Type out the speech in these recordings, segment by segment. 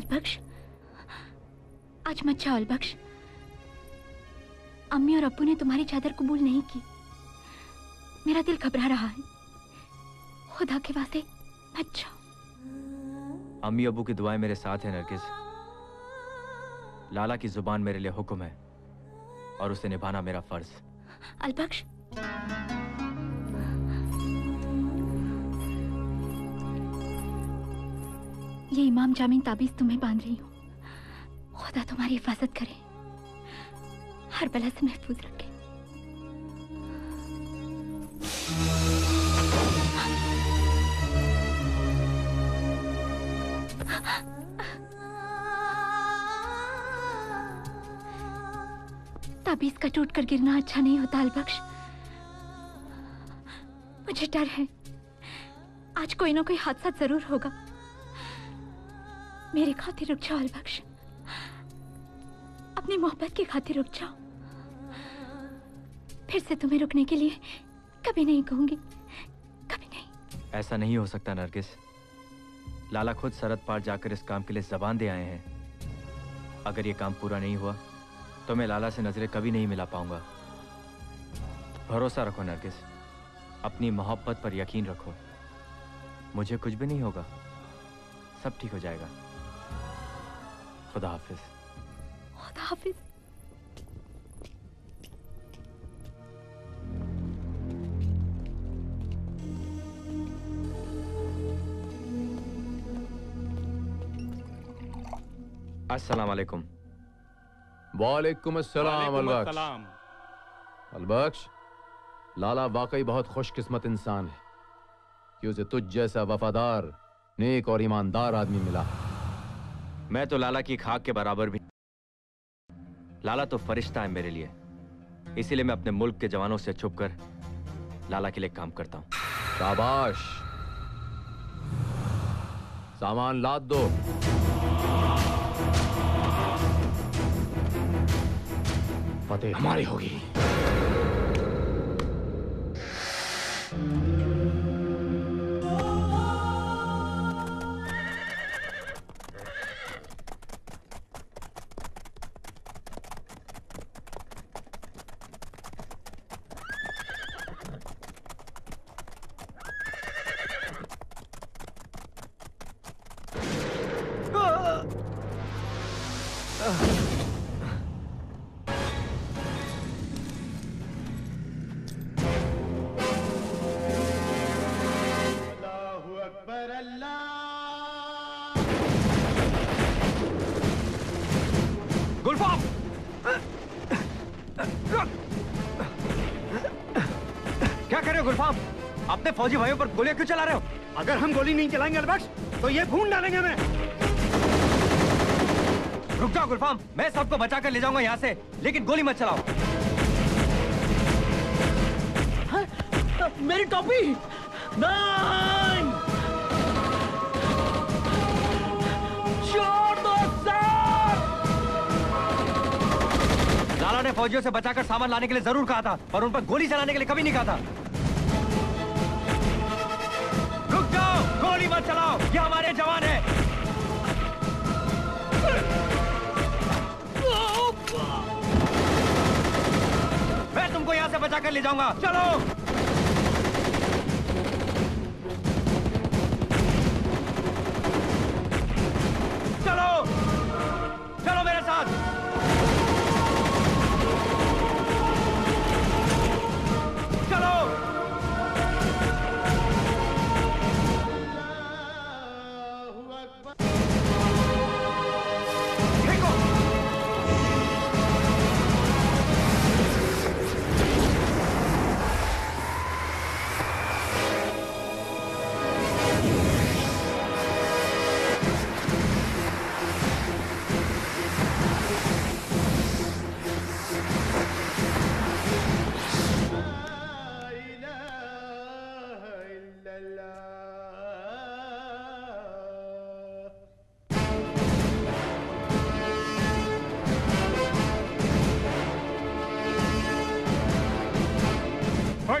अलबख्श, आज मत जाओ अलबख्श। अम्मी और अब्बू ने तुम्हारी चादर कबूल नहीं की। मेरा दिल घबरा रहा है। खुदा के वास्ते मत जाओ। अम्मी अब्बू की दुआएं मेरे साथ हैं नरगिस। लाला की जुबान मेरे लिए हुक्म है और उसे निभाना मेरा फर्ज। अलबख्श, ये इमाम जामीन ताबीज तुम्हें बांध रही हूँ। खुदा तुम्हारी हिफाजत करे, हर बला से महफूज रखे। ताबीज का टूटकर गिरना अच्छा नहीं होता अलबख्श। मुझे डर है, आज कोई ना कोई हादसा जरूर होगा। मेरी खातिर रुक जाओ अलबख्श, अपनी मोहब्बत की खातिर रुक जाओ। फिर से तुम्हें रुकने के लिए कभी नहीं कहूंगी, कभी नहीं। ऐसा नहीं हो सकता नरगिस। लाला खुद सरहद पार जाकर इस काम के लिए जबान दे आए हैं। अगर ये काम पूरा नहीं हुआ तो मैं लाला से नजरें कभी नहीं मिला पाऊंगा। भरोसा रखो नरगिस, अपनी मोहब्बत पर यकीन रखो। मुझे कुछ भी नहीं होगा, सब ठीक हो जाएगा। खुदा हाफिज। खुदा हाफिज। अस्सलाम वालेकुम। वालेकुम अस्सलाम अलबख्श। अलबख्श, लाला वाकई बहुत खुशकिस्मत इंसान है कि उसे तुझ जैसा वफादार, नेक और ईमानदार आदमी मिला। मैं तो लाला की खाक के बराबर भी। लाला तो फरिश्ता है मेरे लिए, इसीलिए मैं अपने मुल्क के जवानों से छुपकर लाला के लिए काम करता हूं। शाबाश, सामान लाद दो। फतेह हमारी होगी। क्या कर रहे हो गुलफाम? अपने फौजी भाइयों पर गोलियां क्यों चला रहे हो? अगर हम गोली नहीं चलाएंगे अलबख्श तो ये भून डालेंगे हमें। रुक जाओ गुलफाम, मैं सबको बचा कर ले जाऊंगा यहाँ से, लेकिन गोली मत चलाओ। मेरी टोपी नहीं, छोड़ दो सर। लाला ने फौजियों से बचाकर सामान लाने के लिए जरूर कहा था, पर उन पर गोली चलाने के लिए कभी नहीं कहा था। रुक जाओ, गोली मत चलाओ, ये हमारे जवान हैं। मैं तुमको यहाँ से बचाकर ले जाऊंगा, चलो। चलो चलो मेरे साथ। चलो देखो,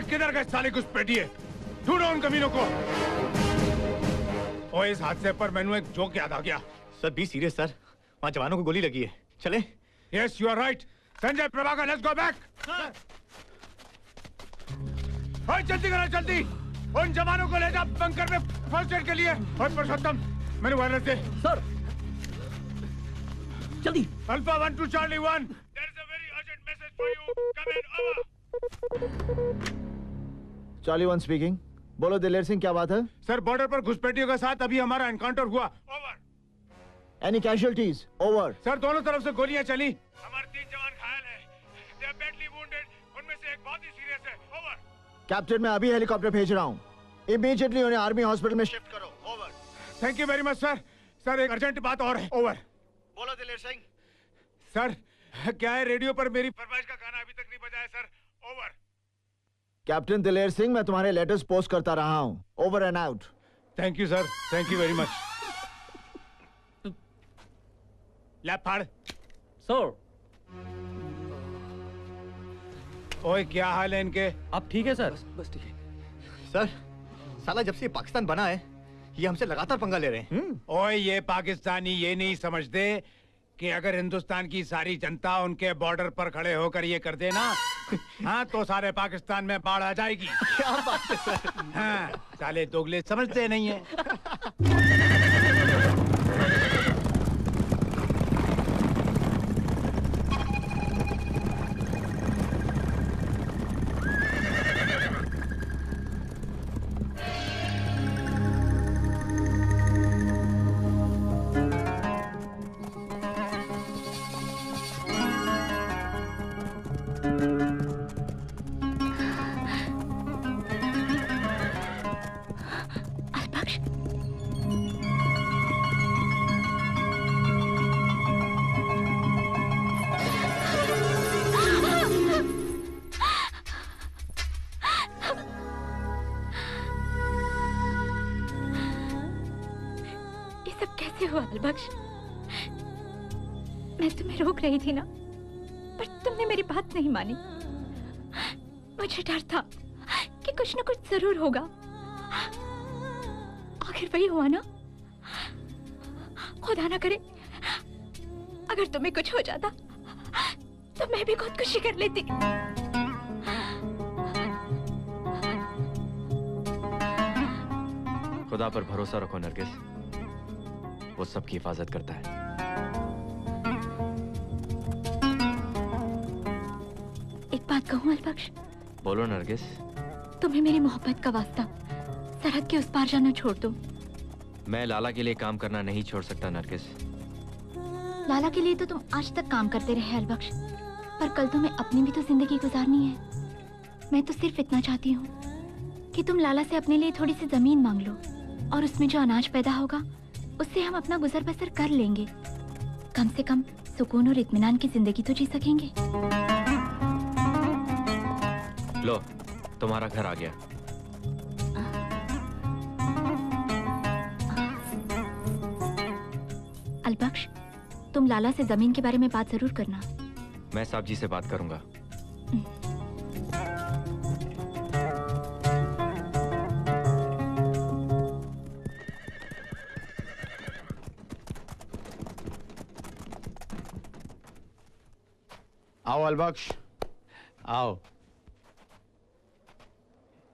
किधर गए साले घुसपैठिए? ढूंढो उन कमीनों को। और इस हादसे पर मैंने एक जोक याद आ गया। सर बी सीरियस सर, वहाँ जवानों को गोली लगी है, चले? Yes, you are right. Sanjay Prabhakar, let's go back. ओए जल्दी करो जल्दी, उन जवानों को ले जा बंकर में फर्स्ट एड के लिए। और पुरुषोत्तम, मैंने वायरलेस दे। सर जल्दी। Alpha 1 to Charlie 1. There is a very urgent message for you. Come in, over. Charlie 1 speaking. बोलो दिलेर सिंह, क्या बात है? सर बॉर्डर पर घुसपैठियों के साथ अभी हमारा एनकाउंटर हुआ। Over. Any casualties? Over. Sir दोनों तरफ से गोलियां चली। हमारे 3 जवान घायल हैं। They are badly wounded. उनमें से एक बहुत ही सीरियस है। ओवर। कैप्टन, मैं अभी हेलीकॉप्टर भेज रहा हूँ। इमीडिएटली उन्हें आर्मी हॉस्पिटल में शिफ्ट करो। Over. Thank you very much sir. Sir एक अर्जेंट बात और है। ओवर। बोलो दिलेर सिंह। सर क्या है, रेडियो पर मेरी फरमाइश का गाना अभी तक नहीं बजा है सर। ओवर। कैप्टन दिलेर सिंह, मैं तुम्हारे लेटर्स पोस्ट करता रहा हूँ। Over and out. Thank you sir, thank you very much. Lap फाड़। सर। ओए क्या हाल है इनके? आप ठीक है सर? बस ठीक है सर। साला जब से पाकिस्तान बना है ये हमसे लगातार पंगा ले रहे हैं। ओए ये पाकिस्तानी ये नहीं समझते कि अगर हिंदुस्तान की सारी जनता उनके बॉर्डर पर खड़े होकर ये कर देना हाँ तो सारे पाकिस्तान में बाढ़ आ जाएगी। क्या बात है सर। हाँ साले दोगले समझते नहीं है। अलबख्श, मैं तुम्हें रोक रही थी ना, पर तुमने मेरी बात नहीं मानी। मुझे डर था कि कुछ न कुछ जरूर होगा। आखिर वही हुआ ना। खुदा ना करे अगर तुम्हें कुछ हो जाता तो मैं भी खुदकुशी कर लेती। खुदा पर भरोसा रखो नरगिस, वो सबकी हिफाजत करता है। एक बात कहूं अलबख्श? बोलो नरगिस। तुम्हें मेरी मोहब्बत का वास्ता सरहद के उस पार जाना छोड़ दो। मैं लाला के लिए काम करना नहीं छोड़ सकता नरगिस। लाला के लिए तो तुम आज तक काम करते रहे अलबख्श, पर कल तुम्हें अपनी भी तो जिंदगी गुजारनी है। मैं तो सिर्फ इतना चाहती हूँ कि तुम लाला से अपने लिए थोड़ी सी जमीन मांग लो और उसमें जो अनाज पैदा होगा उससे हम अपना गुजर बसर कर लेंगे। कम से कम सुकून और इत्मीनान की जिंदगी तो जी सकेंगे। लो, तुम्हारा घर आ गया। अलबख्श, तुम लाला से जमीन के बारे में बात जरूर करना। मैं साहब जी से बात करूंगा। आओ अलबख्श, आओ।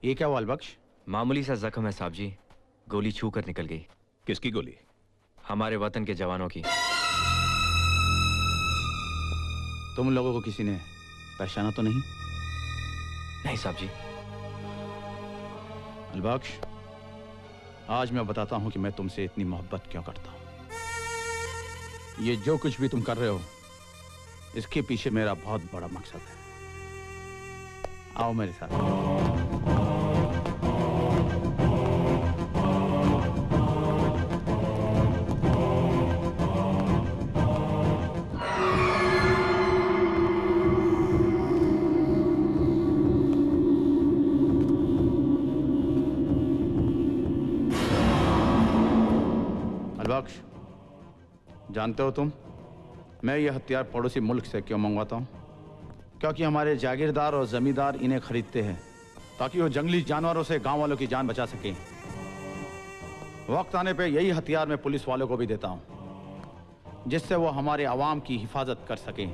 ये क्या हुआ अलबख्श? मामूली सा जख्म है साहब जी, गोली छू कर निकल गई। किसकी गोली? हमारे वतन के जवानों की। तुम लोगों को किसी ने पहचाना तो नहीं? नहीं साहब जी। अलबख्श, आज मैं बताता हूं कि मैं तुमसे इतनी मोहब्बत क्यों करता हूं। ये जो कुछ भी तुम कर रहे हो इसके पीछे मेरा बहुत बड़ा मकसद है। आओ मेरे साथ। अलबख्श, जानते हो तुम मैं ये हथियार पड़ोसी मुल्क से क्यों मंगवाता हूँ? क्योंकि हमारे जागीरदार और जमींदार इन्हें खरीदते हैं ताकि वो जंगली जानवरों से गांव वालों की जान बचा सकें। वक्त आने पे यही हथियार मैं पुलिस वालों को भी देता हूँ जिससे वो हमारे अवाम की हिफाजत कर सकें,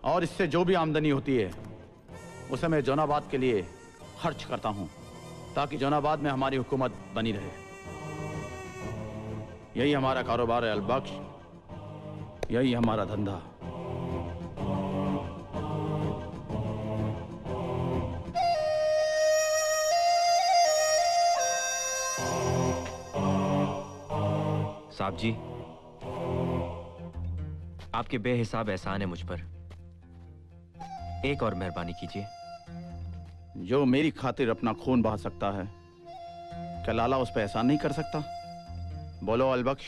और इससे जो भी आमदनी होती है उसे मैं जौनाबाद के लिए खर्च करता हूं, ताकि जौनाबाद में हमारी हुकूमत बनी रहे। यही हमारा कारोबार है अलबख्श, यही हमारा धंधा। साहब जी, आपके बेहिसाब एहसान है मुझ पर, एक और मेहरबानी कीजिए। जो मेरी खातिर अपना खून बहा सकता है, क्या लाला उस पर एहसान नहीं कर सकता? बोलो अलबख्श।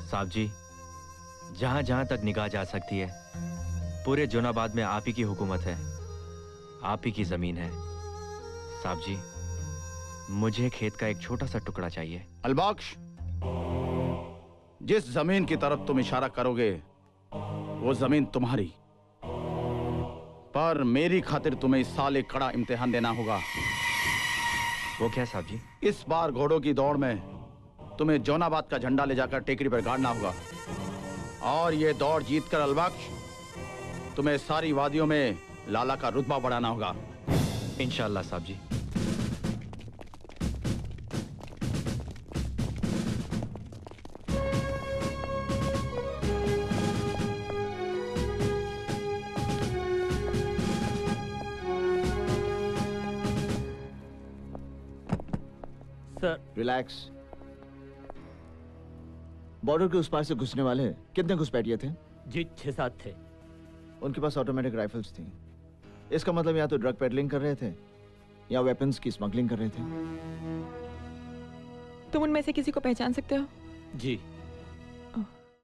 साहब जी, जहां जहां तक निगाह जा सकती है, पूरे जौनाबाद में आप ही की हुकूमत है, आप ही की जमीन है। साहब जी, मुझे खेत का एक छोटा सा टुकड़ा चाहिए। अलबख्श, जिस जमीन की तरफ तुम इशारा करोगे वो जमीन तुम्हारी, पर मेरी खातिर तुम्हें इस साल एक कड़ा इम्तिहान देना होगा। वो क्या साहब जी? इस बार घोड़ों की दौड़ में तुम्हें जौनाबाद का झंडा ले जाकर टेकरी पर गाड़ना होगा, और ये दौड़ जीतकर अलबख्श तुम्हें सारी वादियों में लाला का रुतबा बढ़ाना होगा। इंशाअल्लाह साहब जी। Sir relax. बॉर्डर के उस पार से घुसने वाले कितने घुसपैठिए थे? जी 6-7 थे। उनके पास ऑटोमेटिक राइफल्स थी। इसका मतलब या तो ड्रग पेडलिंग कर रहे थे या वेपन्स की स्मगलिंग कर रहे थे। तुम उनमें से किसी को पहचान सकते हो? जी।